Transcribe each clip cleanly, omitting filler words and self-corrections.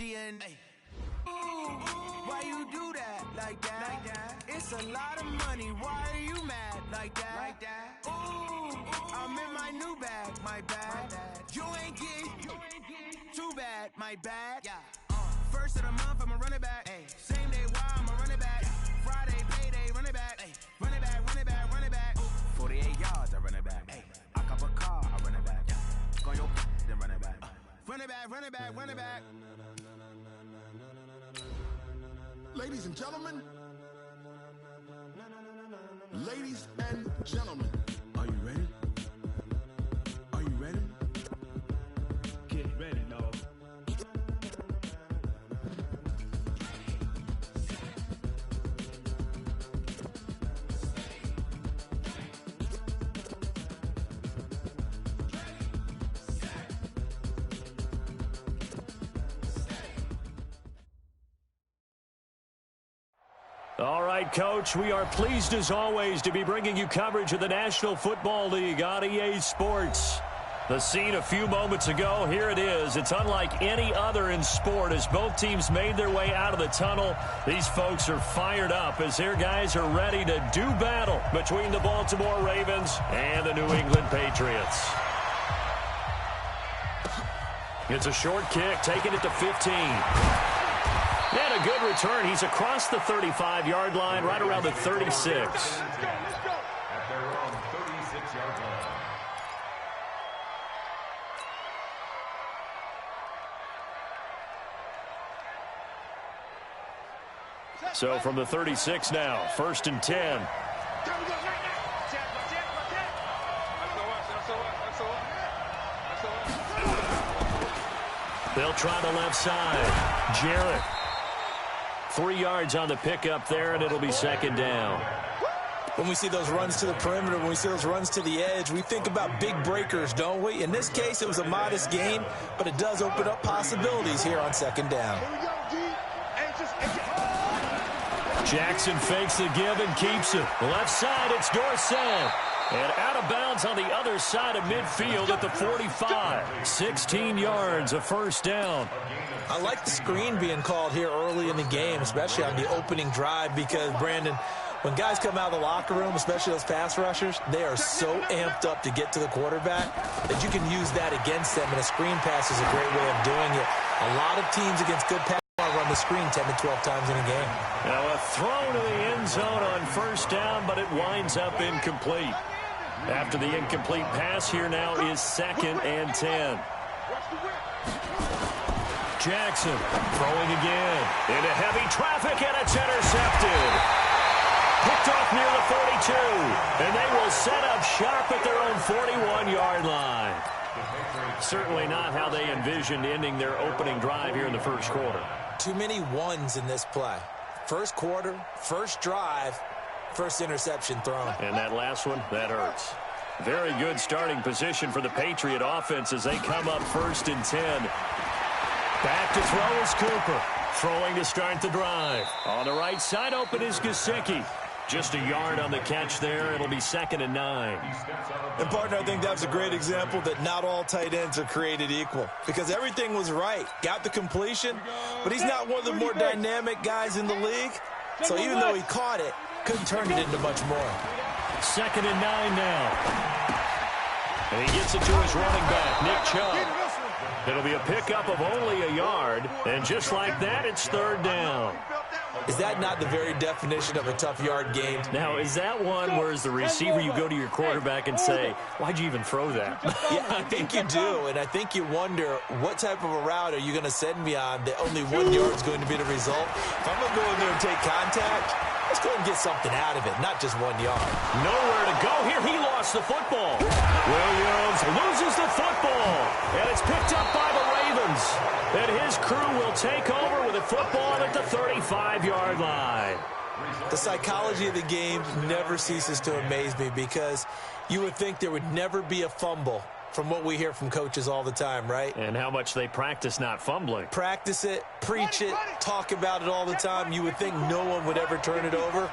She in. Why you do that like that? It's a lot of money. Why are you mad like that? Ooh, I'm in my new bag, my bad. You ain't get too bad, my bad. First of the month, I'ma run it back. Same day, why I'ma run it back. Friday, payday, run it back. Run it back, run it back, run it back. 48 yards, I run it back. I cop a car, I run it back. Go your then run it back. Run it back, run it back, run it back. Ladies and gentlemen, ladies and gentlemen, are you ready? Are you ready? Get ready, no. All right, Coach, we are pleased as always to be bringing you coverage of the National Football League on EA Sports. The scene a few moments ago, here it is. It's unlike any other in sport as both teams made their way out of the tunnel. These folks are fired up as their guys are ready to do battle between the Baltimore Ravens and the New England Patriots. It's a short kick, taking it to 15. And a good return. He's across the 35-yard line, right around the 36. Let's go. At their own 36-yard line. So from the 36 now, 1st and 10. They'll try the left side. Jarrett. 3 yards on the pickup there, and it'll be 2nd down. When we see those runs to the perimeter, when we see those runs to the edge, we think about big breakers, don't we? In this case, it was a modest gain, but it does open up possibilities here on 2nd down. Jackson fakes the give and keeps it. Left side, it's Dorsett. And out of bounds on the other side of midfield at the 45. 16 yards, a 1st down. I like the screen being called here early in the game, especially on the opening drive, because, Brandon, when guys come out of the locker room, especially those pass rushers, they are so amped up to get to the quarterback that you can use that against them, and a screen pass is a great way of doing it. A lot of teams against good pass run the screen 10 to 12 times in a game. Now a throw to the end zone on 1st down, but it winds up incomplete. After the incomplete pass, here now is 2nd and 10. Jackson throwing again into heavy traffic, and it's intercepted. Picked off near the 42, and they will set up shop at their own 41-yard line. Certainly not how they envisioned ending their opening drive here in the 1st quarter. Too many ones in this play. 1st quarter, 1st drive, 1st interception thrown. And that last one, that hurts. Very good starting position for the Patriot offense as they come up 1st and 10. Back to throw is Cooper. Throwing to start the drive. On the right side, open is Gesicki. Just a yard on the catch there. It'll be 2nd and 9. And, partner, I think that was a great example that not all tight ends are created equal, because everything was right. Got the completion, but he's not one of the more dynamic guys in the league. So even though he caught it, couldn't turn it into much more. 2nd and 9 now. And he gets it to his running back, Nick Chubb. It'll be a pickup of only a yard, and just like that, it's 3rd down. Is that not the very definition of a tough yard gain? Now, is that one where as the receiver you go to your quarterback and say, why'd you even throw that? Yeah, I think you do, and I think you wonder what type of a route are you going to send me on that only 1 yard is going to be the result? If I'm going to go in there and take contact, let's go and get something out of it, not just 1 yard. Nowhere to go here. He lost the football. Williams loses the football, and it's picked up by the Ravens. And his crew will take over with a football at the 35-yard line. The psychology of the game never ceases to amaze me, because you would think there would never be a fumble from what we hear from coaches all the time, right? And how much they practice not fumbling. Practice it, preach it, talk about it all the time. You would think no one would ever turn it over.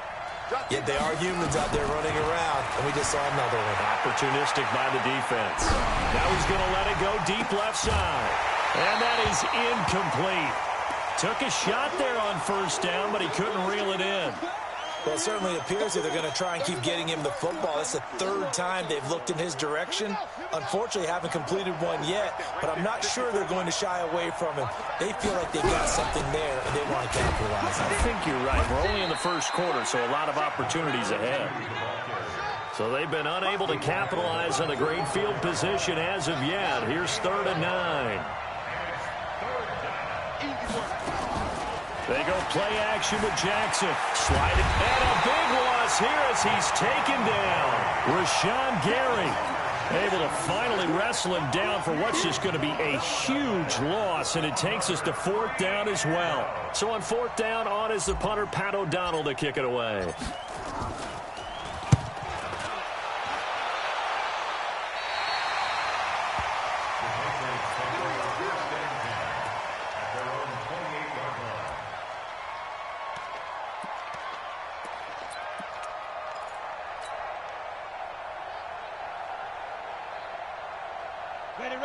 Yet they are humans out there running around, and we just saw another one. Opportunistic by the defense. Now he's going to let it go deep left side. And that is incomplete. Took a shot there on first down, but he couldn't reel it in. Well, it certainly appears that they're going to try and keep getting him the football. That's the third time they've looked in his direction. Unfortunately, haven't completed one yet, but I'm not sure they're going to shy away from him. They feel like they've got something there, and they want to capitalize on it. I think you're right. We're only in the first quarter, so a lot of opportunities ahead. So they've been unable to capitalize on the great field position as of yet. Here's 3rd and 9. They go play action with Jackson. Sliding. And a big loss here as he's taken down. Rashawn Gary able to finally wrestle him down for what's just going to be a huge loss, and it takes us to 4th down as well. So on 4th down, on is the punter, Pat O'Donnell, to kick it away.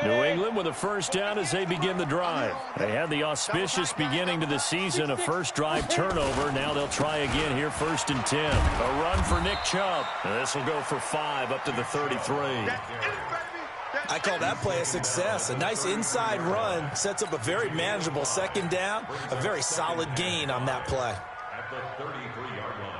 New England with a first down as they begin the drive. They had the auspicious beginning to the season, a first drive turnover. Now they'll try again here, 1st and 10. A run for Nick Chubb. This will go for 5 up to the 33. I call that play a success. A nice inside run sets up a very manageable 2nd down. A very solid gain on that play. At the 33-yard line.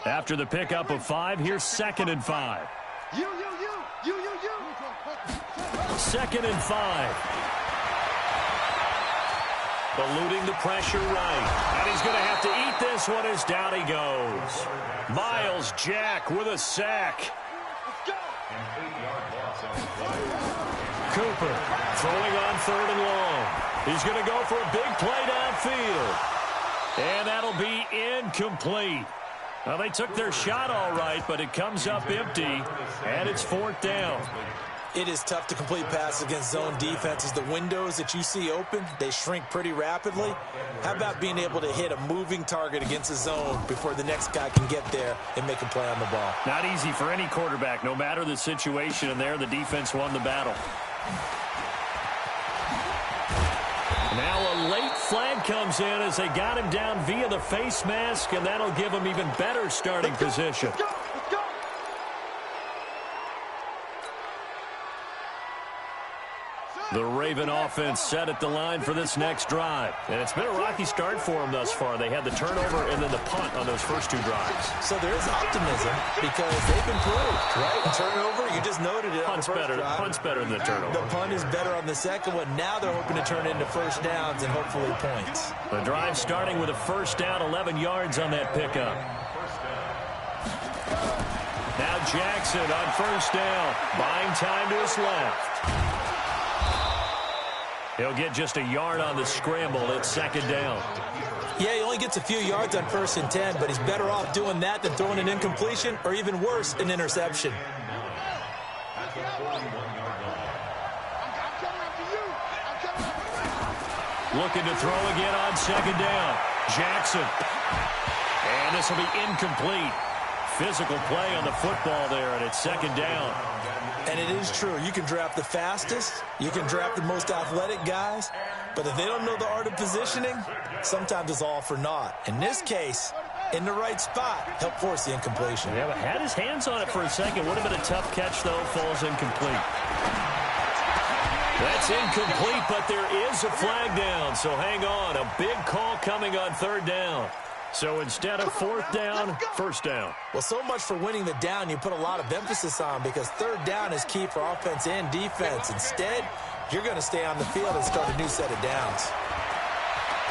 After the pickup of 5, here's 2nd and 5. 2nd and 5. Eluding the pressure right. And he's going to have to eat this one as down he goes. Miles Jack with a sack. Cooper throwing on 3rd and long. He's going to go for a big play downfield. And that'll be incomplete. Well, they took their shot all right, but it comes up empty, and it's 4th down. It is tough to complete passes against zone defenses. The windows that you see open, they shrink pretty rapidly. How about being able to hit a moving target against a zone before the next guy can get there and make a play on the ball? Not easy for any quarterback, no matter the situation, and there the defense won the battle. Now a late flag comes in as they got him down via the face mask, and that'll give him even better starting position. The Raven offense set at the line for this next drive. And it's been a rocky start for them thus far. They had the turnover and then the punt on those first 2 drives. So there is optimism because they've improved, right? Turnover, you just noted it on the first drive. Punt's better than the turnover. The punt is better on the second one. Now they're hoping to turn into first downs and hopefully points. The drive starting with a first down, 11 yards on that pickup. Now Jackson on first down, buying time to his left. He'll get just a yard on the scramble. It's 2nd down. Yeah, he only gets a few yards on 1st and 10, but he's better off doing that than throwing an incompletion or even worse, an interception. Looking to throw again on 2nd down. Jackson. And this will be incomplete. Physical play on the football there, and it's 2nd down. And it is true. You can draft the fastest. You can draft the most athletic guys. But if they don't know the art of positioning, sometimes it's all for naught. In this case, in the right spot, help force the incompletion. Yeah, but had his hands on it for a second. Would have been a tough catch, though. Falls incomplete. That's incomplete, but there is a flag down. So hang on. A big call coming on 3rd down. So instead of 4th down, 1st down. Well, so much for winning the down you put a lot of emphasis on because 3rd down is key for offense and defense. Instead, you're going to stay on the field and start a new set of downs.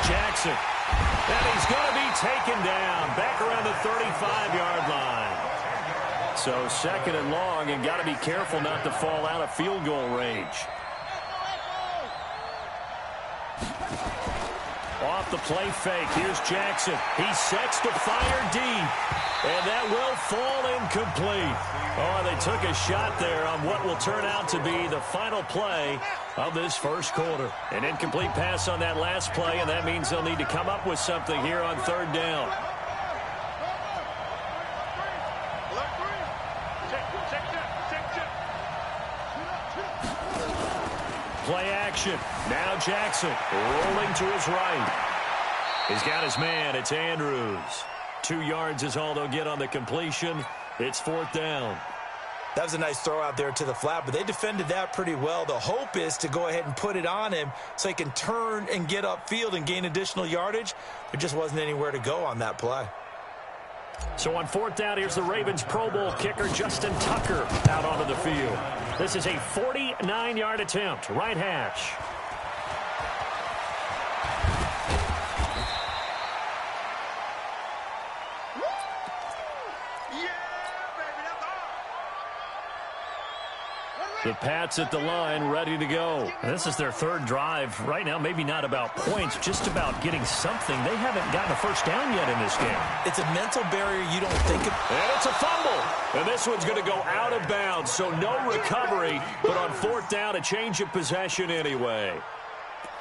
Jackson. And he's going to be taken down back around the 35-yard line. So second and long, and got to be careful not to fall out of field goal range. Off the play fake, here's Jackson. He sets to fire deep, and that will fall incomplete. Oh, they took a shot there on what will turn out to be the final play of this first quarter. An incomplete pass on that last play, and that means they'll need to come up with something here on third down. Play action. Now Jackson rolling to his right. He's got his man. It's Andrews. 2 yards is all they'll get on the completion. It's fourth down. That was a nice throw out there to the flat, but they defended that pretty well. The hope is to go ahead and put it on him so he can turn and get upfield and gain additional yardage. There just wasn't anywhere to go on that play. So on fourth down, here's the Ravens Pro Bowl kicker Justin Tucker out onto the field. This is a 49-yard attempt, right hash. The Pats at the line, ready to go. And this is their third drive. Right now, maybe not about points, just about getting something. They haven't gotten a first down yet in this game. It's a mental barrier you don't think of. And it's a fumble. And this one's going to go out of bounds, so no recovery. But on fourth down, a change of possession anyway.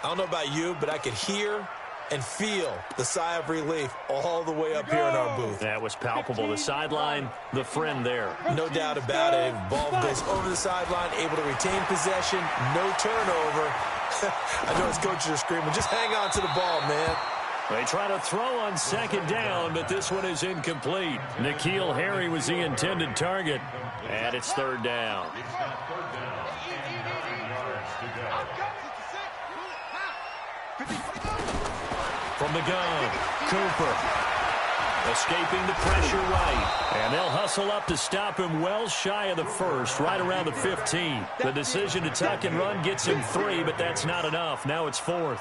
I don't know about you, but I could hear and feel the sigh of relief all the way up here in our booth. That was palpable. The sideline, the friend there. No doubt about it. Ball goes over the sideline, able to retain possession, no turnover. I know his coaches are screaming, just hang on to the ball, man. They try to throw on second down, but this one is incomplete. N'Keal Harry was the intended target, and it's third down. From the gun, Cooper escaping the pressure right. And they'll hustle up to stop him well shy of the first, right around the 15. The decision to tuck and run gets him 3, but that's not enough. Now it's fourth.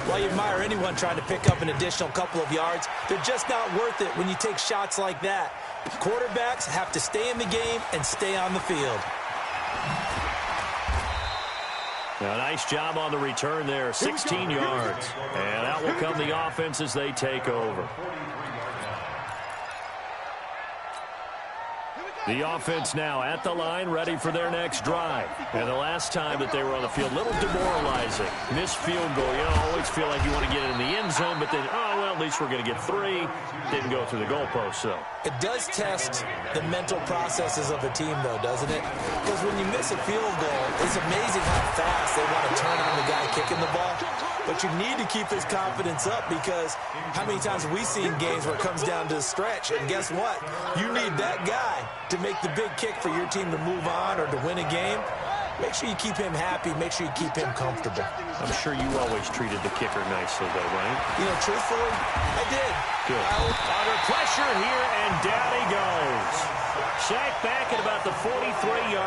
While you admire anyone trying to pick up an additional couple of yards, they're just not worth it when you take shots like that. Quarterbacks have to stay in the game and stay on the field. Now, nice job on the return there, 16 yards. And out will come the offense as they take over. The offense now at the line, ready for their next drive. And the last time that they were on the field, a little demoralizing. Missed field goal. You know, always feel like you want to get it in the end zone, but then, oh, well, at least we're going to get 3. Didn't go through the goalpost, though. It does test the mental processes of a team, though, doesn't it? Because when you miss a field goal, it's amazing how fast they want to turn on the guy kicking the ball. But you need to keep his confidence up because how many times have we seen games where it comes down to the stretch? And guess what? You need that guy to make the big kick for your team to move on or to win a game. Make sure you keep him happy. Make sure you keep him comfortable. I'm sure you always treated the kicker nicely, though, right? You know, truthfully, I did. Good. Under pressure here, and down he goes. Sacked back at about the 43-yard.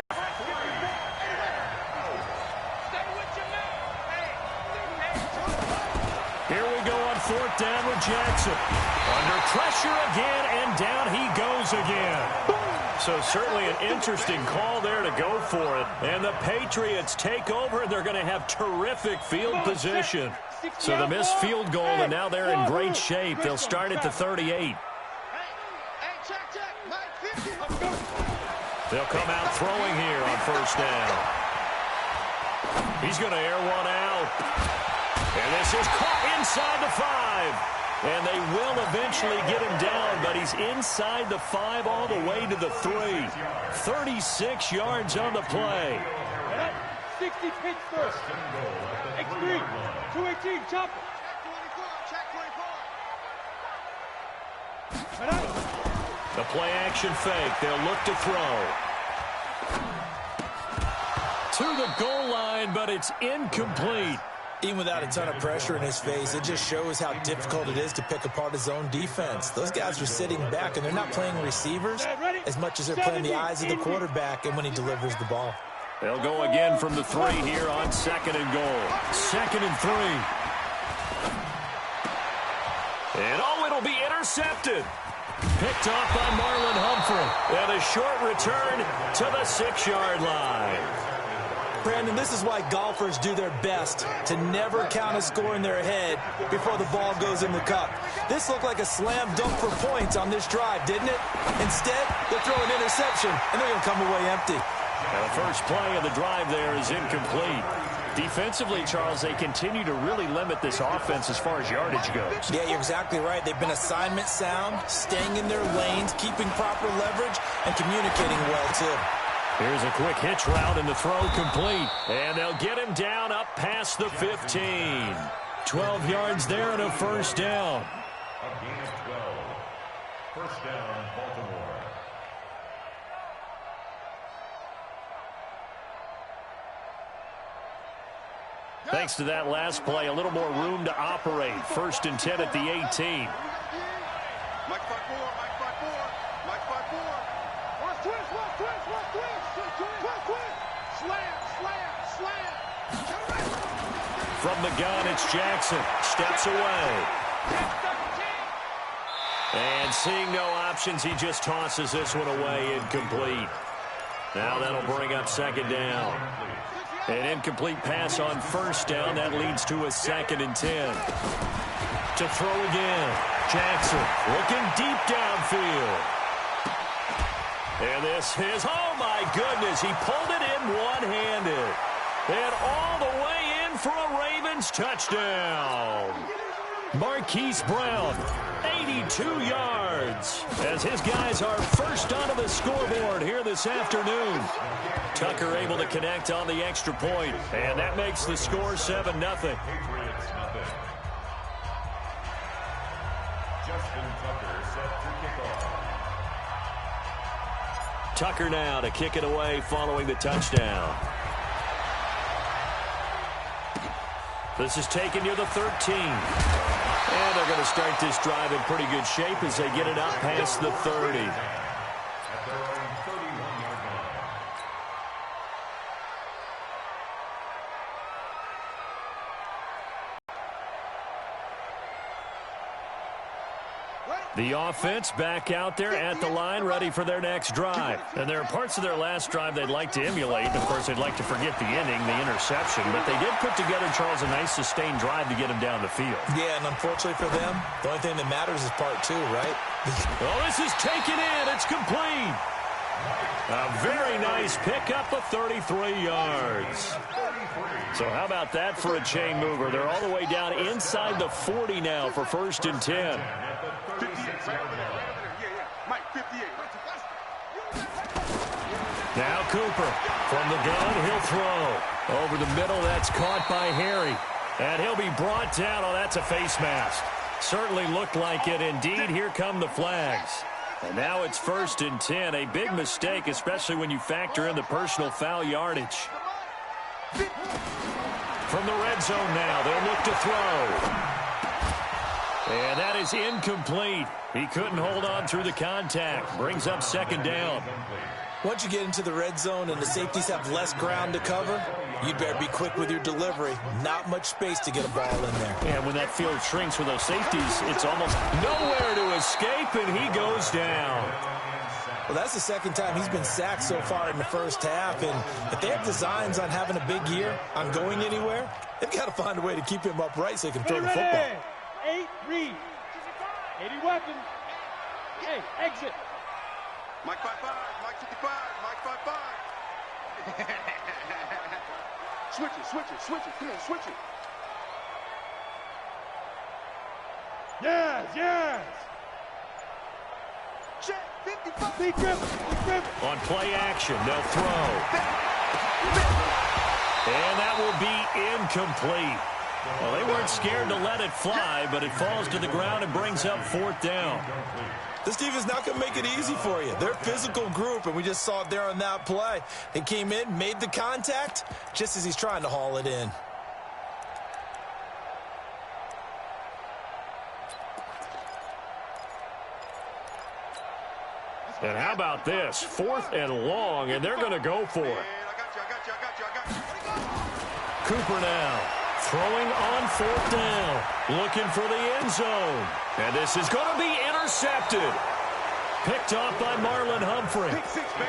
Here we go on fourth down with Jackson. Under pressure again, and down he goes again. So certainly an interesting call there to go for it. And the Patriots take over, and they're going to have terrific field position. So the missed field goal, and now they're in great shape. They'll start at the 38. They'll come out throwing here on first down. He's going to air one out. And this is caught inside the 5. And they will eventually get him down, but he's inside the 5 all the way to the 3. 36 yards on the play. 60 pitch first. X3, 218, chop it. The play action fake. They'll look to throw. To the goal line, but it's incomplete. Even without a ton of pressure in his face, it just shows how difficult it is to pick apart his own defense. Those guys are sitting back, and they're not playing receivers as much as they're playing the eyes of the quarterback and when he delivers the ball. They'll go again from the 3 here on second and goal. 2nd and 3. And, oh, it'll be intercepted. Picked off by Marlon Humphrey. And a short return to the 6-yard line. Brandon, this is why golfers do their best to never count a score in their head before the ball goes in the cup. This looked like a slam dunk for points on this drive, didn't it? Instead, they'll throw an interception, and they're going to come away empty. And the first play of the drive there is incomplete. Defensively, Charles, they continue to really limit this offense as far as yardage goes. Yeah, you're exactly right. They've been assignment sound, staying in their lanes, keeping proper leverage, and communicating well, too. Here's a quick hitch route, and the throw complete. And they'll get him down up past the 15. 12 yards there and a first down. A gain of 12. First down, Baltimore. Thanks to that last play, a little more room to operate. 1st and 10 at the 18. Mike 5-4, Mike 5-4, Mike 5-4. Watch twist, watch twist, watch twist. Slam, slam, slam. From the gun, it's Jackson. Steps away. And seeing no options, he just tosses this one away, incomplete. Now that'll bring up 2nd down. An incomplete pass on 1st down. That leads to a 2nd and 10. To throw again. Jackson looking deep downfield. And this is, oh my goodness, he pulled it in one-handed. And all the way in for a Ravens touchdown. Marquise Brown, 82 yards, as his guys are first onto the scoreboard here this afternoon. Tucker able to connect on the extra point, and that makes the score 7-0. Patriots, nothing. Justin Tucker set to kick off. Tucker now to kick it away following the touchdown. This is taken near the 13. And they're going to start this drive in pretty good shape as they get it out past the 30. At their own 31-yard line. The offense back out there at the line, ready for their next drive. And there are parts of their last drive they'd like to emulate. And, of course, they'd like to forget the inning, the interception. But they did put together, Charles, a nice sustained drive to get him down the field. Yeah, and unfortunately for them, the only thing that matters is part 2, right? Oh, this is taken in. It's complete. A very nice pickup of 33 yards. So how about that for a chain mover? They're all the way down inside the 40 now for 1st and 10. 58, right over there. Yeah. Mike, 58. Now Cooper from the gun, he'll throw. Over the middle, that's caught by Harry. And he'll be brought down. Oh, that's a face mask. Certainly looked like it. Indeed, here come the flags. And now it's 1st and 10. A big mistake, especially when you factor in the personal foul yardage. From the red zone now, they'll look to throw. And that is incomplete. He couldn't hold on through the contact. Brings up 2nd down. Once you get into the red zone and the safeties have less ground to cover, you'd better be quick with your delivery. Not much space to get a ball in there. And when that field shrinks with those safeties, it's almost nowhere to escape, and he goes down. Well, that's the 2nd time he's been sacked so far in the first half, and if they have designs on having a big year, on going anywhere, they've got to find a way to keep him upright so he can throw the football. 8 read. 80 weapon. Hey, exit. Mike 5-5, Mike 55, Mike 5-5. Switch it. Come on, switch it. Yes. Check, 55. Big grip. On play action, they'll throw. And that will be incomplete. Well, they weren't scared to let it fly, but it falls to the ground and brings up 4th down. This defense is not going to make it easy for you. They're a physical group, and we just saw it there on that play. They came in, made the contact, just as he's trying to haul it in. And how about this? 4th and long, and they're going to go for it. I got you. Cooper now throwing on 4th down, looking for the end zone. And this is going to be intercepted. picked off by Marlon Humphrey.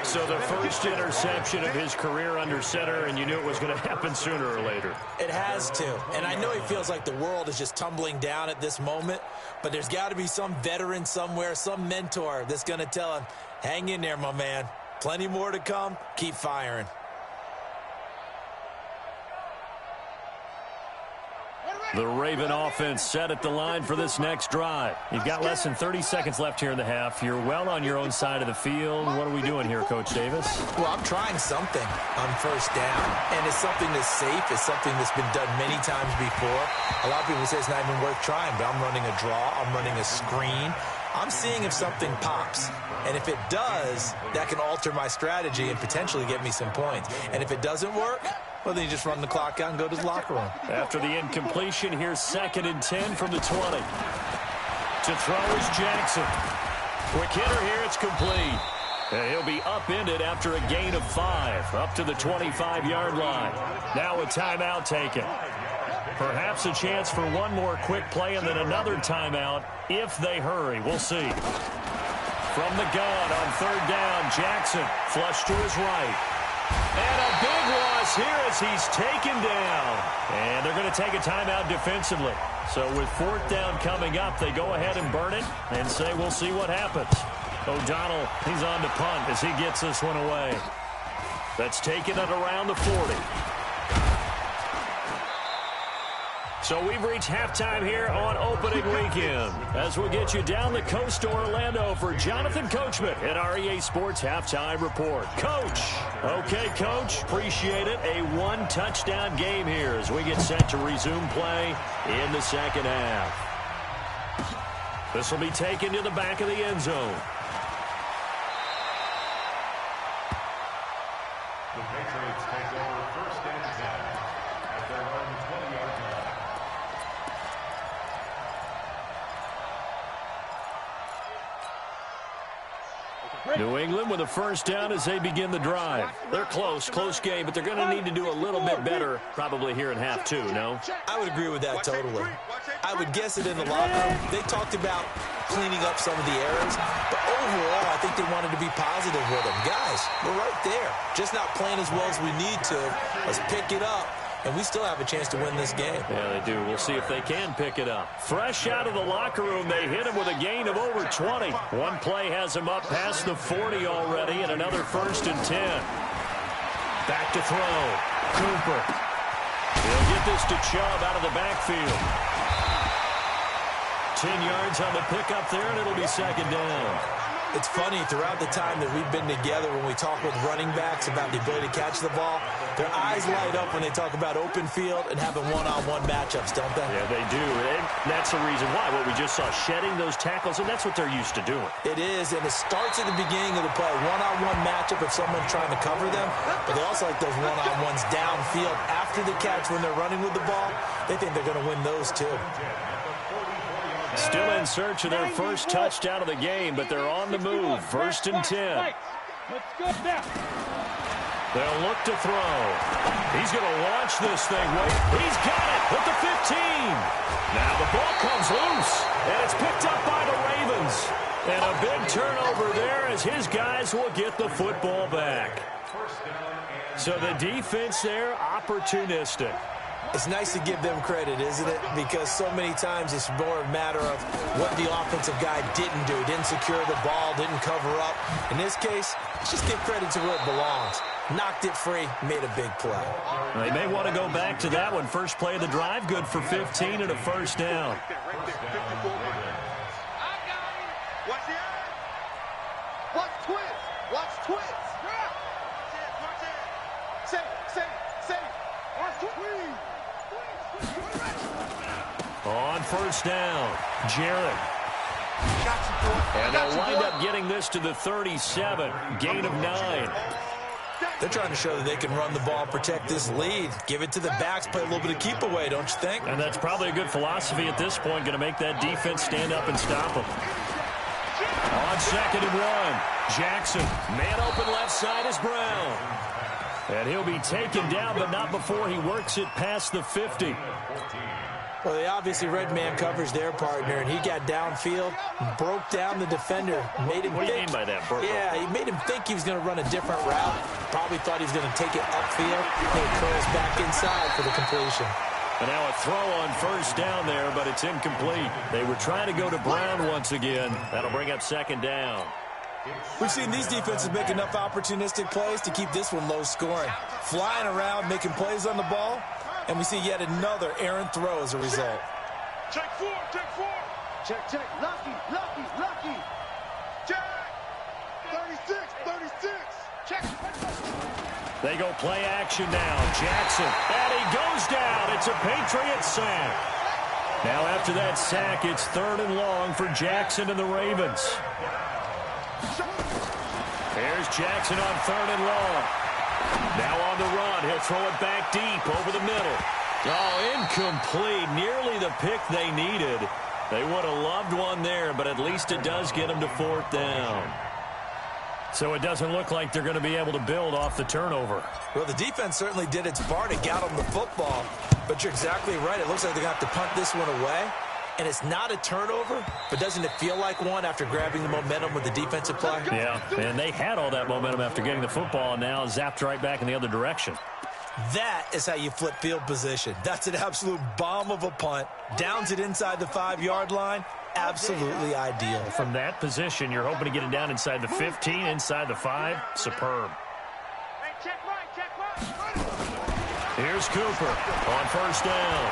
So the first interception of his career under center, and you knew it was going to happen sooner or later. It has to. And I know he feels like the world is just tumbling down at this moment, but there's got to be some veteran somewhere, some mentor that's going to tell him, hang in there, my man. Plenty more to come. Keep firing. The Raven offense set at the line for this next drive. You've got less than 30 seconds left here in the half. You're well on your own side of the field. What are we doing here, Coach Davis? Well, I'm trying something on first down, and it's something that's safe. It's something that's been done many times before. A lot of people say it's not even worth trying, but I'm running a draw. I'm running a screen. I'm seeing if something pops. And if it does, that can alter my strategy and potentially get me some points. And if it doesn't work, well, then you just run the clock out and go to the locker room. After the incompletion, here's 2nd and 10 from the 20. To throw is Jackson. Quick hitter here, it's complete. And he'll be upended after a gain of 5, up to the 25-yard line. Now a timeout taken. Perhaps a chance for one more quick play and then another timeout if they hurry. We'll see. From the gun on 3rd down, Jackson flush to his right. And a big loss here as he's taken down. And they're going to take a timeout defensively. So with 4th down coming up, they go ahead and burn it and say we'll see what happens. O'Donnell, he's on to punt as he gets this one away. That's taken at around the 40. So we've reached halftime here on opening weekend as we get you down the coast to Orlando for Jonathan Coachman at our EA Sports Halftime Report. Coach. Okay, Coach. Appreciate it. A 1-touchdown game here as we get set to resume play in the second half. This will be taken to the back of the end zone. The Patriots take over 1st and 10 at their own 20-yard line. New England with a 1st down as they begin the drive. They're close game, but they're going to need to do a little bit better probably here in half 2, no? I would agree with that totally. I would guess that in the locker room, they talked about cleaning up some of the errors, but overall, I think they wanted to be positive with them. Guys, we're right there. Just not playing as well as we need to. Let's pick it up. And we still have a chance to win this game. Yeah, they do. We'll see if they can pick it up. Fresh out of the locker room, they hit him with a gain of over 20. One play has him up past the 40 already, and another 1st and 10. Back to throw. Cooper. He'll get this to Chubb out of the backfield. 10 yards on the pickup there, and it'll be 2nd down. It's funny, throughout the time that we've been together, when we talk with running backs about the ability to catch the ball, their eyes light up when they talk about open field and having one-on-one matchups, don't they? Yeah, they do. And that's the reason why. What we just saw, shedding those tackles, and that's what they're used to doing. It is, and it starts at the beginning of the play. One-on-one matchup if someone's trying to cover them, but they also like those one-on-ones downfield after the catch when they're running with the ball. They think they're going to win those, too. Still in search of their first touchdown of the game, but they're on the move. 1st and 10. Let's go now. They'll look to throw. He's going to launch this thing. Wait, he's got it at the 15. Now the ball comes loose, and it's picked up by the Ravens. And a big turnover there as his guys will get the football back. So the defense there, opportunistic. It's nice to give them credit, isn't it? Because so many times it's more a matter of what the offensive guy didn't do. Didn't secure the ball, didn't cover up. In this case, let's just give credit to where it belongs. Knocked it free, made a big play. They may want to go back to that one. First play of the drive, good for 15 and a 1st down. Watch the eye. Watch twist. Watch twist. Watch it. Say. Watch twist. On 1st down, Jarrett. And they'll wind up getting this to the 37, gain of 9. They're trying to show that they can run the ball, protect this lead. Give it to the backs, play a little bit of keep away, don't you think? And that's probably a good philosophy at this point, going to make that defense stand up and stop them. On 2nd and 1, Jackson, man open left side is Brown. And he'll be taken down, but not before he works it past the 50. Well, they obviously read man coverage their partner, and he got downfield, broke down the defender, made him What do you mean by that, Burko? Yeah, he made him think he was going to run a different route. Probably thought he was going to take it upfield, and it curls back inside for the completion. And now a throw on first down there, but it's incomplete. They were trying to go to Brown once again. That'll bring up second down. We've seen these defenses make enough opportunistic plays to keep this one low scoring. Flying around, making plays on the ball, and we see yet another errant throw as a result. Check four, check four. Check, check. Lucky, lucky, lucky. Check. 36, 36. Check. They go play action now. Jackson, and he goes down. It's a Patriots sack. Now after that sack, it's 3rd and long for Jackson and the Ravens. Here's Jackson on 3rd and long. Now on the run. He'll throw it back deep over the middle. Oh, incomplete. Nearly the pick they needed. They would have loved one there, but at least it does get them to 4th down. So it doesn't look like they're going to be able to build off the turnover. Well, the defense certainly did its part to get them the football, but you're exactly right. It looks like they're going to have to punt this one away. And it's not a turnover, but doesn't it feel like one after grabbing the momentum with the defensive play? Yeah, and they had all that momentum after getting the football, and now zapped right back in the other direction. That is how you flip field position. That's an absolute bomb of a punt. Downs it inside the 5-yard line. Absolutely ideal. From that position, you're hoping to get it down inside the 15, inside the 5. Superb. Hey, check right, check right. Here's Cooper on first down.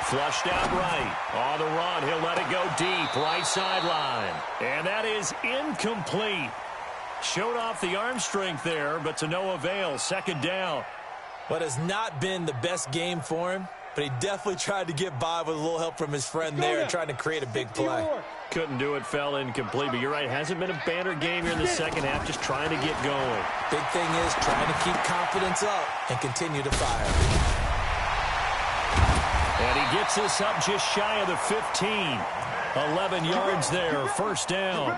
Flushed out right. On the run, he'll let it go deep, right sideline. And that is incomplete. Showed off the arm strength there, but to no avail. 2nd down. What has not been the best game for him, but he definitely tried to get by with a little help from his friend there, trying to create a big play. Couldn't do it, fell incomplete, but you're right. Hasn't been a banner game here in the second half, just trying to get going. Big thing is trying to keep confidence up and continue to fire. And he gets us up just shy of the 15. 11 yards there, 1st down.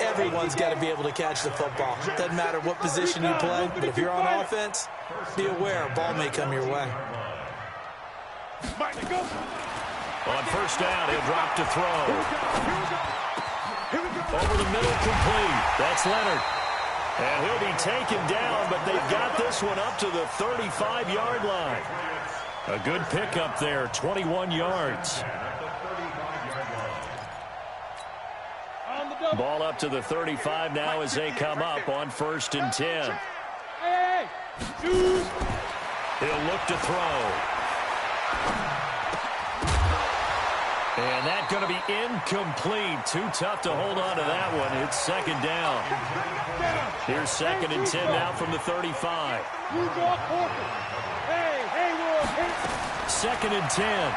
Everyone's got to be able to catch the football. Doesn't matter what position you play, but if you're on offense, be aware a ball may come your way. On first down, he'll drop to throw. Over the middle, complete. That's Leonard. And he'll be taken down, but they've got this one up to the 35-yard line. A good pickup there, 21 yards. Ball up to the 35 now as they come up on 1st and 10. He'll look to throw. And that's going to be incomplete. Too tough to hold on to that one. It's 2nd down. Here's 2nd and 10 now from the 35. 2nd and 10.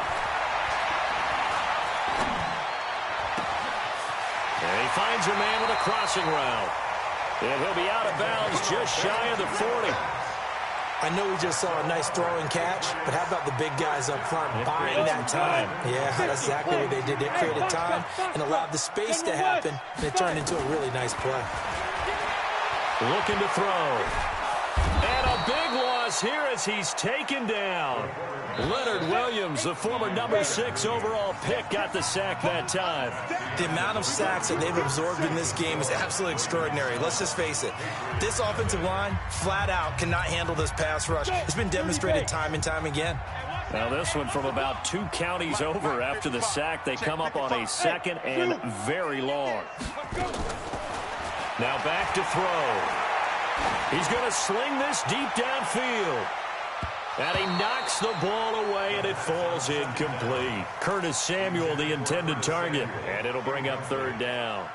And he finds a man with a crossing route. And he'll be out of bounds just shy of the 40. I know we just saw a nice throwing catch, but how about the big guys up front buying that time? Yeah, that's exactly what they did. They created time and allowed the space to happen, and it turned into a really nice play. Looking to throw. And a big loss here as he's taken down. Leonard Williams, the former number 6 overall pick, got the sack that time. The amount of sacks that they've absorbed in this game is absolutely extraordinary. Let's just face it. This offensive line, flat out, cannot handle this pass rush. It's been demonstrated time and time again. Now this one from about 2 counties over after the sack. They come up on a 2nd and very long. Now back to throw. He's going to sling this deep downfield. And he knocks the ball away, and it falls incomplete. Curtis Samuel, the intended target, and it'll bring up 3rd down.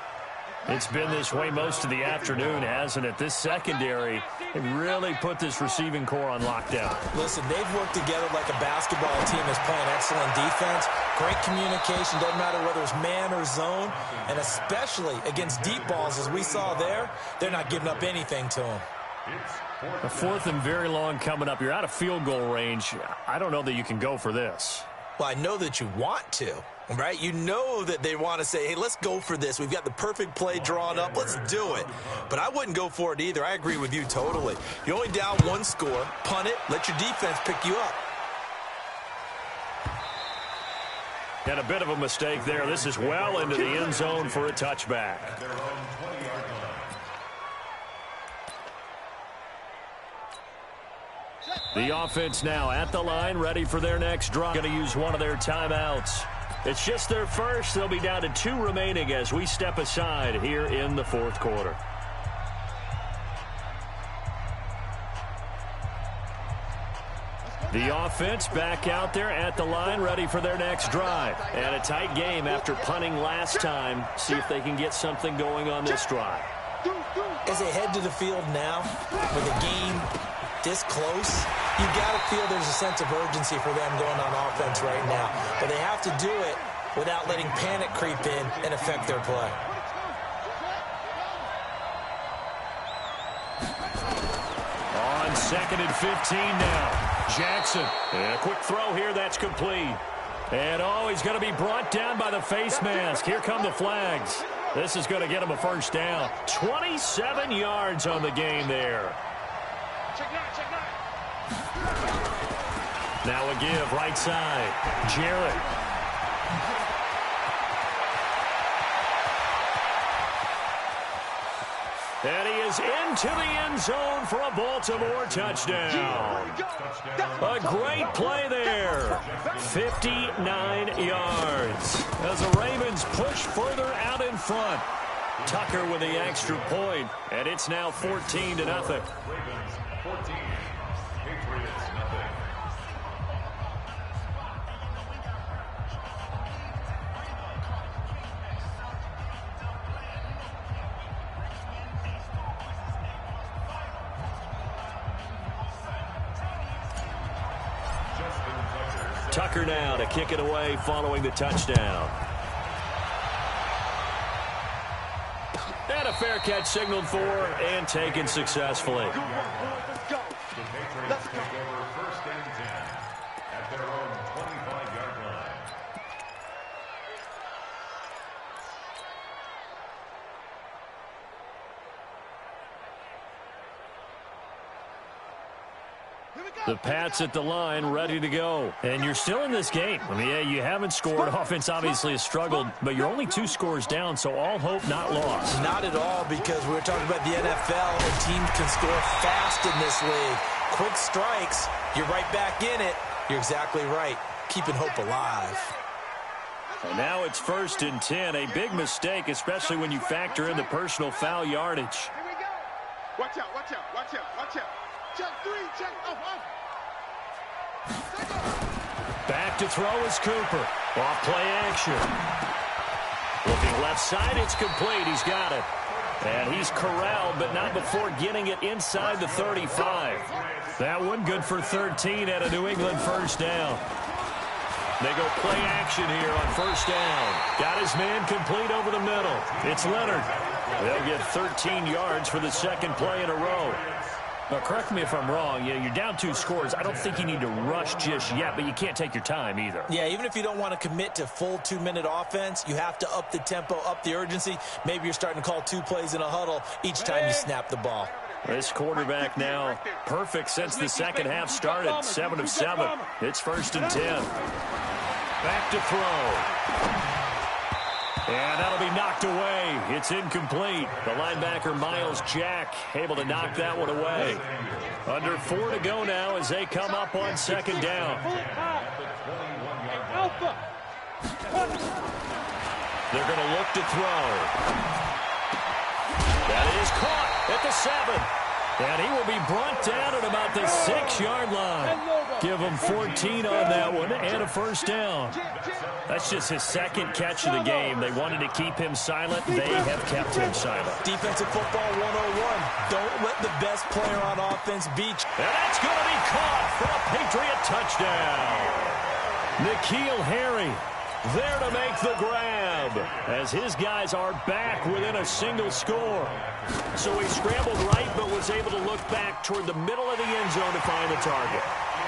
It's been this way most of the afternoon, hasn't it? This secondary, it really put this receiving core on lockdown. Listen, they've worked together like a basketball team that's playing excellent defense. Great communication, doesn't matter whether it's man or zone, and especially against deep balls, as we saw there, they're not giving up anything to them. A 4th and very long coming up. You're out of field goal range. I don't know that you can go for this. Well, I know that you want to, right? You know that they want to say, hey, let's go for this. We've got the perfect play drawn up. Let's do it. But I wouldn't go for it either. I agree with you totally. You're only down 1 score. Punt it. Let your defense pick you up. And a bit of a mistake there. This is well into the end zone for a touchback. The offense now at the line, ready for their next drive. Going to use one of their timeouts. It's just their first. They'll be down to 2 remaining as we step aside here in the fourth quarter. The offense back out there at the line, ready for their next drive. And a tight game after punting last time. See if they can get something going on this drive. As they head to the field now, with the game this close, you got to feel there's a sense of urgency for them going on offense right now. But they have to do it without letting panic creep in and affect their play. On 2nd and 15 now. Jackson. And a quick throw here. That's complete. And, he's going to be brought down by the face mask. Here come the flags. This is going to get him a first down. 27 yards on the game there. Now a give right side. Jarrett. And he is into the end zone for a Baltimore touchdown. A great play there. 59 yards. As the Ravens push further out in front. Tucker with the extra point, and it's now 14-0. Ravens 14, Patriots nothing. Tucker now to kick it away following the touchdown. And a fair catch signaled for and taken successfully. The Patriots take over 1st and 10 at their own 25-yard line. The Pats at the line, ready to go. And you're still in this game. I mean, yeah, you haven't scored. Offense obviously has struggled, but you're only 2 scores down, so all hope not lost. Not at all, because we were talking about the NFL, and teams can score fast in this league. Quick strikes, you're right back in it. You're exactly right. Keeping hope alive. And now it's 1st and 10. A big mistake, especially when you factor in the personal foul yardage. Here we go. Watch out, watch out, watch out, watch out. Check 3, check, off. Back to throw is Cooper. Off play action. Looking left side, it's complete. He's got it. And he's corralled, but not before getting it inside the 35. That one good for 13 at a New England first down. They go play action here on first down. Got his man complete over the middle. It's Leonard. They'll get 13 yards for the second play in a row. Now, correct me if I'm wrong. Yeah, you're down 2 scores. I don't think you need to rush just yet, but you can't take your time either. Yeah, even if you don't want to commit to full 2-minute offense, you have to up the tempo, up the urgency. Maybe you're starting to call 2 plays in a huddle each time you snap the ball. This quarterback now perfect since the second half started. 7 of 7. It's 1st and 10. Back to throw. And that'll be knocked away. It's incomplete. The linebacker, Miles Jack, able to knock that one away. Under 4 to go now as they come up on second down. They're going to look to throw. That is caught at the 7. And he will be brought down at about the 6-yard line. Give him 14 on that one and a first down. That's just his second catch of the game. They wanted to keep him silent. They have kept him silent. Defensive football 101. Don't let the best player on offense beat you. And that's going to be caught for a Patriot touchdown. N'Keal Harry there to make the grab as his guys are back within a single score. So he scrambled right but was able to look back toward the middle of the end zone to find the target.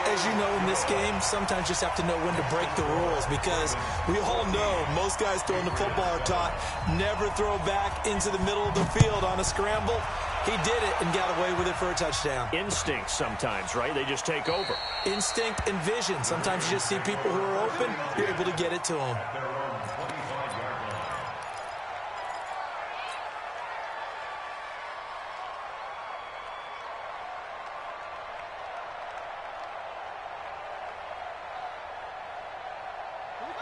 As you know, in this game, sometimes you just have to know when to break the rules, because we all know most guys throwing the football are taught never throw back into the middle of the field on a scramble. He did it and got away with it for a touchdown. Instinct sometimes, right? They just take over. Instinct and vision. Sometimes you just see people who are open, you're able to get it to them.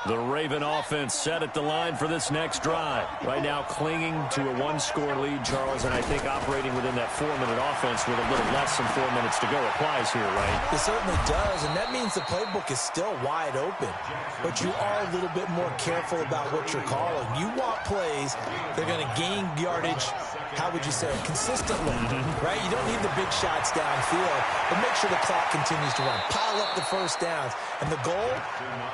The Raven offense set at the line for this next drive. Right now clinging to a one-score lead, Charles, and I think operating within that 4-minute offense with a little less than 4 minutes to go applies here, right? It certainly does, and that means the playbook is still wide open. But you are a little bit more careful about what you're calling. You want plays that are going to gain yardage, how would you say it, consistently, right? You don't need the big shots downfield, but make sure the clock continues to run. Pile up the first downs. And the goal,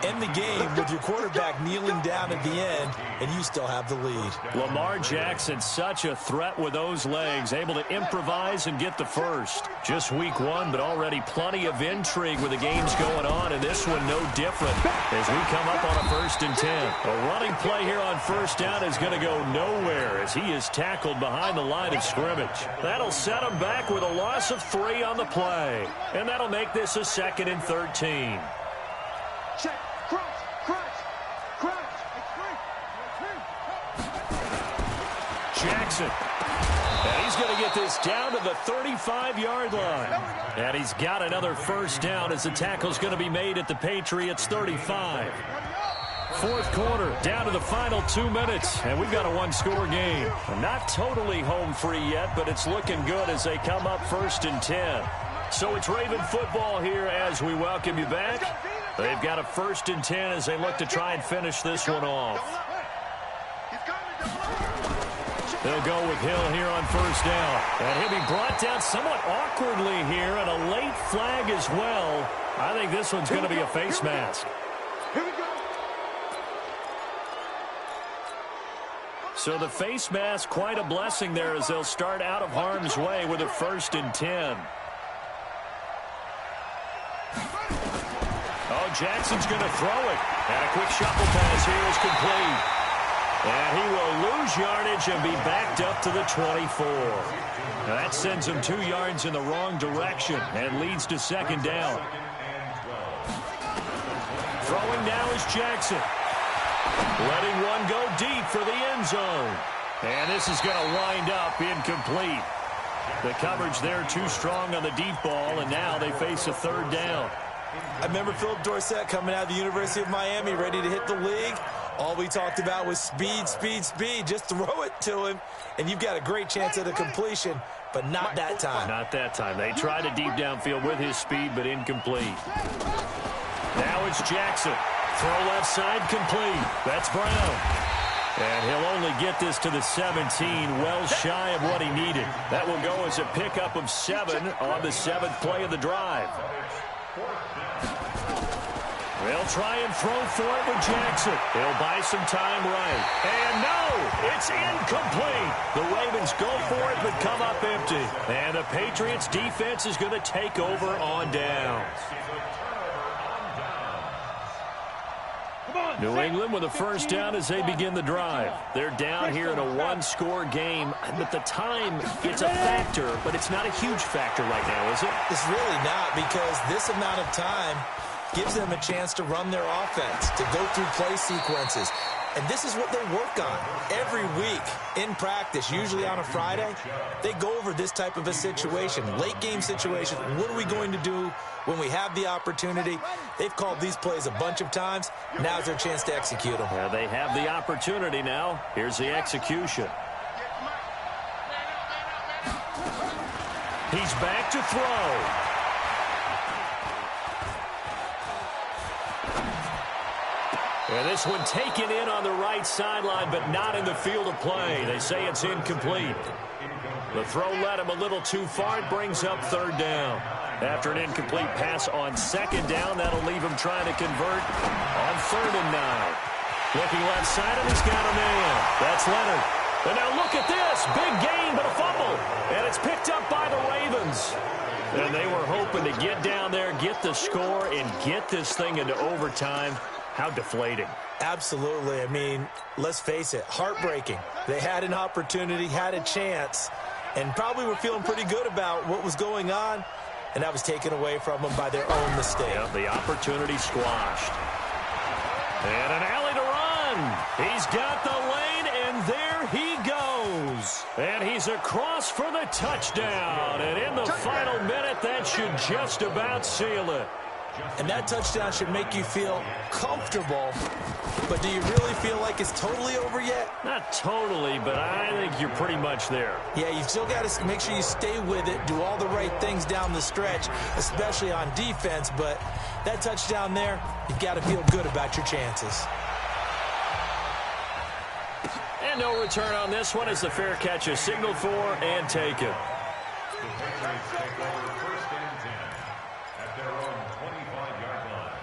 end the game with your quarterback kneeling down at the end, and you still have the lead. Lamar Jackson, such a threat with those legs, able to improvise and get the first. Just week one, but already plenty of intrigue with the games going on, and this one no different as we come up on a 1st and 10. A running play here on first down is going to go nowhere as he is tackled behind the line of scrimmage. That'll set him back with a loss of 3 on the play, and that'll make this a 2nd and 13. Check. Crouch. Jackson. And he's going to get this down to the 35-yard line. And he's got another first down as the tackle's going to be made at the Patriots 35. 4th quarter, down to the final 2 minutes, and we've got a one-score game. Not totally home free yet, but it's looking good as they come up 1st and 10. So it's Raven football here as we welcome you back. They've got a 1st and 10 as they look to try and finish this one off. They'll go with Hill here on first down. And he'll be brought down somewhat awkwardly here, and a late flag as well. I think this one's going to be a face mask. So the face mask, quite a blessing there as they'll start out of harm's way with a 1st and 10. Oh, Jackson's going to throw it. And a quick shuffle pass here is complete. And he will lose yardage and be backed up to the 24. Now that sends him 2 yards in the wrong direction and leads to 2nd down. Throwing now is Jackson. Letting one go deep for the end zone. And this is going to wind up incomplete. The coverage there too strong on the deep ball, and now they face a 3rd down. I remember Philip Dorsett coming out of the University of Miami ready to hit the league. All we talked about was speed, speed, speed. Just throw it to him, and you've got a great chance at a completion, but not that time. Not that time. They tried a deep downfield with his speed, but incomplete. Now it's Jackson. Throw left side complete. That's Brown. And he'll only get this to the 17, well shy of what he needed. That will go as a pickup of 7 on the 7th play of the drive. They'll try and throw for it with Jackson. He'll buy some time right. And no, it's incomplete. The Ravens go for it but come up empty. And the Patriots defense is going to take over on downs. New England with a first down as they begin the drive. They're down here in a one-score game, but the time, it's a factor, but it's not a huge factor right now, is it? It's really not, because this amount of time gives them a chance to run their offense, to go through play sequences. And this is what they work on every week in practice, usually on a Friday. They go over this type of a situation, late game situation. What are we going to do when we have the opportunity? They've called these plays a bunch of times. Now's their chance to execute them. Yeah, they have the opportunity now. Here's the execution. He's back to throw. And this one taken in on the right sideline, but not in the field of play. They say it's incomplete. The throw led him a little too far. It brings up 3rd down. After an incomplete pass on 2nd down, that'll leave him trying to convert on 3rd and 9. Looking left side, and he's got a man. That's Leonard. And now look at this. Big gain, but a fumble. And it's picked up by the Ravens. And they were hoping to get down there, get the score, and get this thing into overtime. How deflating. Absolutely. I mean, let's face it, heartbreaking. They had an opportunity, had a chance, and probably were feeling pretty good about what was going on, and that was taken away from them by their own mistake. Yeah, the opportunity squashed. And an alley to run. He's got the lane, and there he goes. And he's across for the touchdown. And in the final minute, that should just about seal it. And that touchdown should make you feel comfortable. But do you really feel like it's totally over yet? Not totally, but I think you're pretty much there. Yeah, you've still got to make sure you stay with it, do all the right things down the stretch, especially on defense. But that touchdown there, you've got to feel good about your chances. And no return on this one as the fair catch is signaled for and taken. The Patriots take over first and 10 at their own 25-yard line.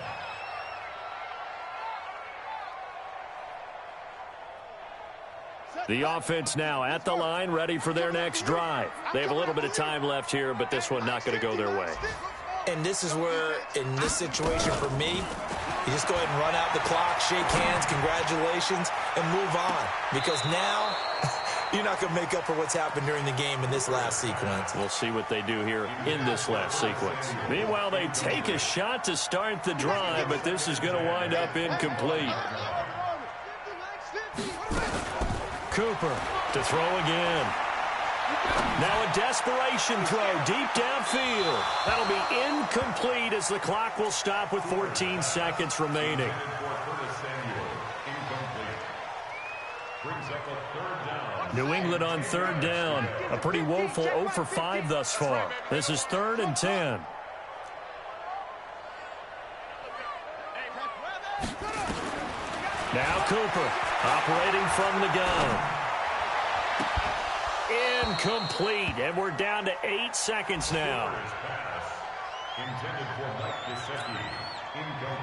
The offense now at the line, ready for their next drive. They have a little bit of time left here, but this one not going to go their way. And this is where, in this situation for me, you just go ahead and run out the clock, shake hands, congratulations, and move on. Because now, you're not going to make up for what's happened during the game in this last sequence. We'll see what they do here in this last sequence. Meanwhile, they take a shot to start the drive, but this is going to wind up incomplete. Cooper to throw again. Now a desperation throw deep downfield. That'll be incomplete as the clock will stop with 14 seconds remaining. New England on third down. A pretty woeful 0 for 5 thus far. This is 3rd and 10. Now Cooper operating from the gun. Incomplete, and we're down to 8 seconds now.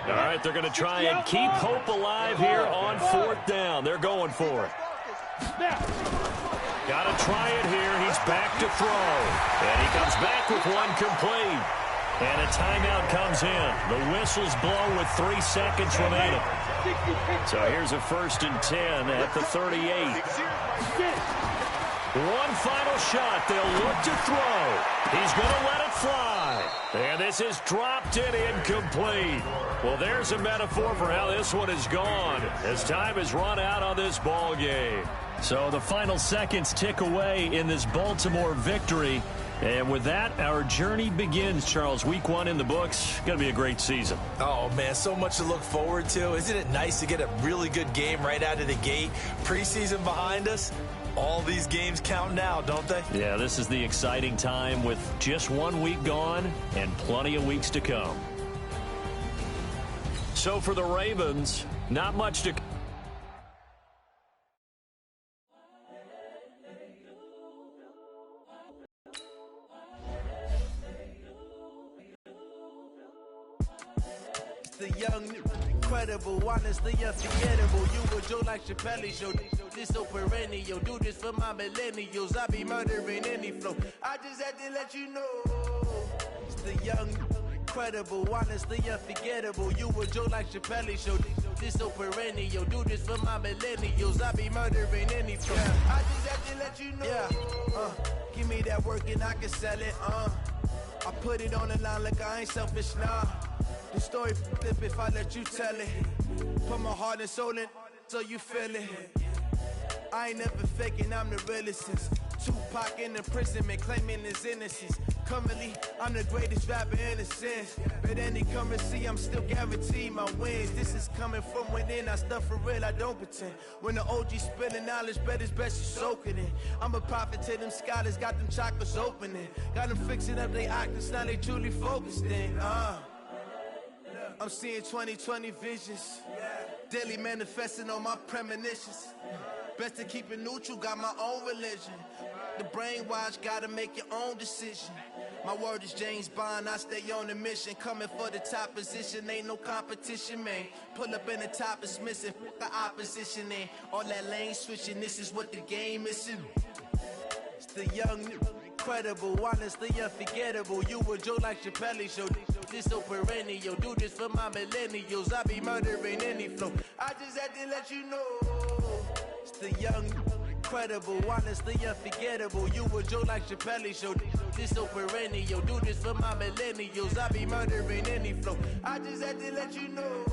All right, they're going to try and keep hope alive here on 4th down. They're going for it. Got to try it here. He's back to throw. And he comes back with one complete. And a timeout comes in. The whistle's blown with 3 seconds remaining. So here's a 1st and 10 at the 38. One final shot. They'll look to throw. He's going to let it fly. And this is dropped in incomplete. Well, there's a metaphor for how this one is gone as time has run out on this ball game. So the final seconds tick away in this Baltimore victory. And with that, our journey begins, Charles. Week 1 in the books. Going to be a great season. Oh, man, so much to look forward to. Isn't it nice to get a really good game right out of the gate? Preseason behind us. All these games count now, don't they? Yeah, this is the exciting time with just 1 week gone and plenty of weeks to come. So for the Ravens, not much to... The young, incredible, honestly unforgettable. You were Joe like Chappelle show. This so perennial. Do this for my millennials. I be murdering any flow. I just had to let you know. It's the young, incredible, honestly unforgettable. You were Joe like Chappelle show. This so perennial. Do this for my millennials. I be murdering any flow. I just had to let you know. Yeah. Give me that work and I can sell it. I put it on the line like I ain't selfish, nah. The story flip if I let you tell it. Put my heart and soul in so you feel it. I ain't never faking, I'm the realest since Tupac in imprisonment, claiming his innocence. Currently, I'm the greatest rapper in a sense. But any currency, I'm still guaranteed my wins. This is coming from within, I stuff for real, I don't pretend. When the OG spilling knowledge, bet it's best you soak it in. I'm a prophet to them scholars, got them chakras opening. Got them fixing up they octaves, now they truly focused in. I'm seeing 2020 visions. Daily manifesting on my premonitions. Best to keep it neutral, got my own religion. The brainwash, gotta make your own decision. My word is James Bond, I stay on a mission. Coming for the top position, ain't no competition, man. Pull up in the top, it's missing, the opposition, and all that lane switching, this is what the game is. It's the young, incredible, honestly unforgettable. You were Joe like Chappelle show. This so perennial. Do this for my millennials. I be murdering any flow. I just had to let you know. It's the young, incredible, honestly unforgettable. You a joke like Chappelle Show. This so perennial. Do this for my millennials. I be murdering any flow. I just had to let you know.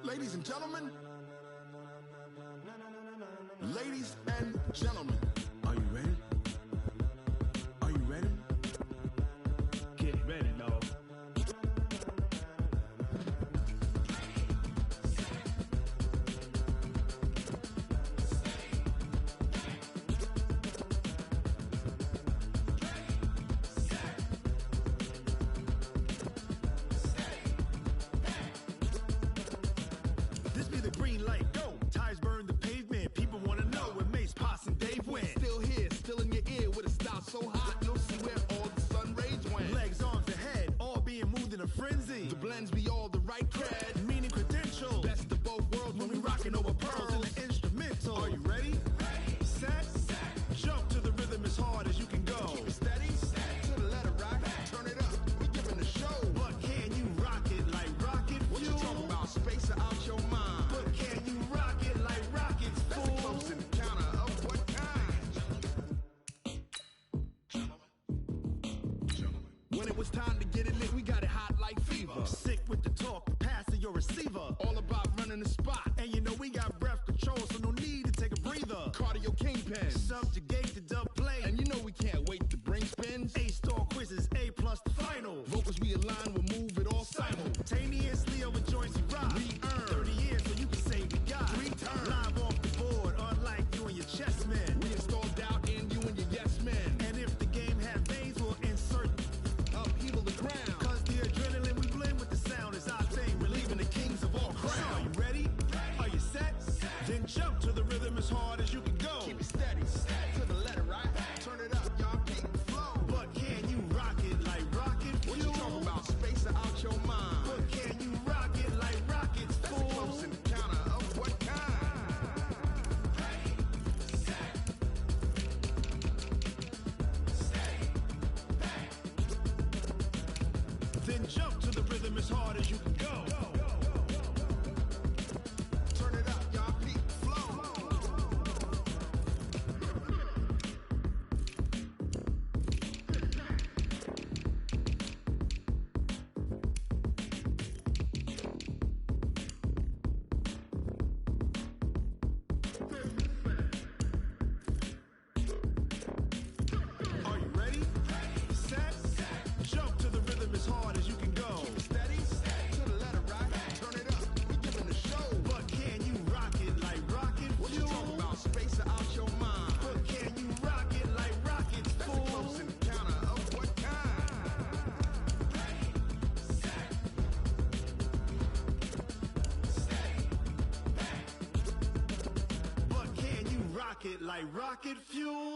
Ladies and gentlemen, ladies and gentlemen, are you ready? Are you ready? Get ready, dog. This be the green light, go. Tires burn the pavement. People want to know where Mace, Poss, and Dave went. Still here, still in your ear with a style so hot, you'll see where all the sun rays went. Legs, arms, and head, all being moved in a frenzy. The blends be all the right cred, Meaning credentials. best of both worlds when we rockin' over pearls. in the instrumental. Are you ready? Set, jump to the rhythm as hard as you can go. Keep it steady, to the letter rock, turn it up, we giving the show. But can you rock it like rocket What you fuel? talking about, space or out your mind? But can you rock it like rockets, That's a fool? close encounter of what kind? When it was time to get it lit, we got it hot like fever. Sick with the talk, passing your receiver. All about running the spot, And you know we got breath control, so no need to take a breather. cardio kingpin. Subjugate the dub play. And you know we can't wait to bring spins. A-star quizzes, A+ the final. Vocals we align, we'll move it all Simultaneously over joints we rock. We earn 30 years, so you can say we got 3 turns. live off the board, unlike you and your chess men. We install doubt in you and your yes men. And if the game had veins, we'll insert. Upheaval the ground. Cause the adrenaline we blend with the sound is our thing. Relieving the kings of all crowns. So are you ready? Are you set? Then jump to the rhythm as hard as you can go. Keep it steady, to the letter right. Turn it up, y'all keep it flow. But can you rock it like rocket fuel? What you talking about, space or out your mind? But can you rock it like rockets, That's a fool? close encounter of what kind? Then jump to the rhythm as hard as you can go. Turn it up, y'all keep it flow. Are you ready? Set, jump to the rhythm as hard as you can go. Keep it steady, to the letter right. Turn it up, we giving the show. But can you rock it like rocket What you fuel? talking about, space or out your mind? But can you rock it like rockets, That's a fool? close encounter of what kind? But can you rock it like rocket fuel?